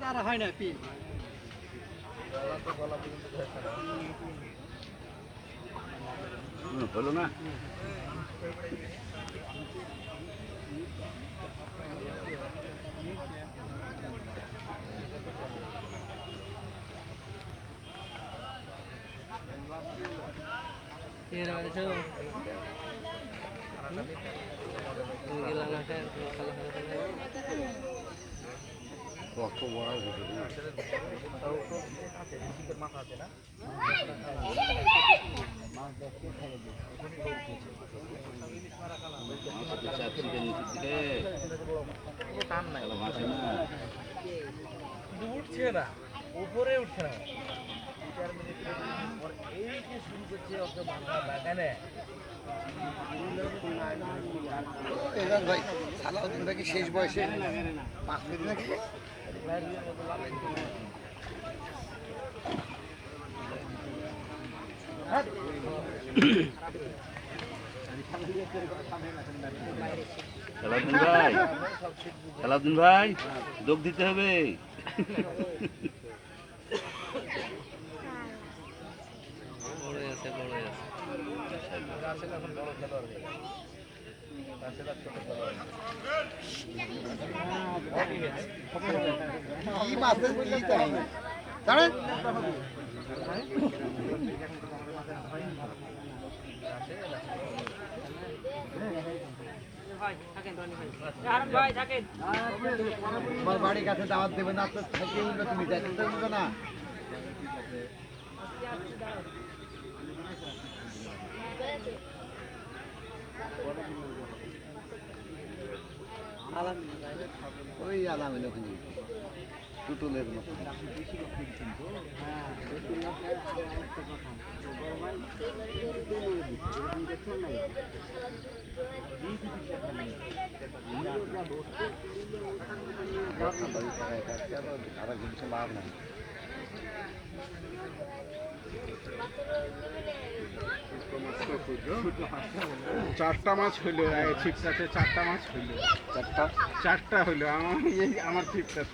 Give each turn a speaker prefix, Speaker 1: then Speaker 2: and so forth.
Speaker 1: আর হয় না পিন
Speaker 2: হলো না কত বড় মাথা আছে না উঠছে না উপরে উঠছে না এই যে শুরু করছে অত বাংলা বাগানে
Speaker 1: ভাই সালাউদ্দিন ভাই কি শেষ বয়সে 5 মিনিট নাকি
Speaker 2: সালাউদ্দিন ভাই যোগ দিতে হবে
Speaker 1: কি মাছের বললি তাই জানেন তোমার বাড়ির কাছে দাওয়াত দেবে না তো থেকে উঠবে তুমি যাইতে উঠবে না ওই আলামিন ওখানে টুটুলের মতো আরো কিছু লাভ নাই
Speaker 3: চারটা মাছ হইলো ঠিকঠাক চারটা মাছ হইলো চারটা হইলো আমার ঠিকঠাক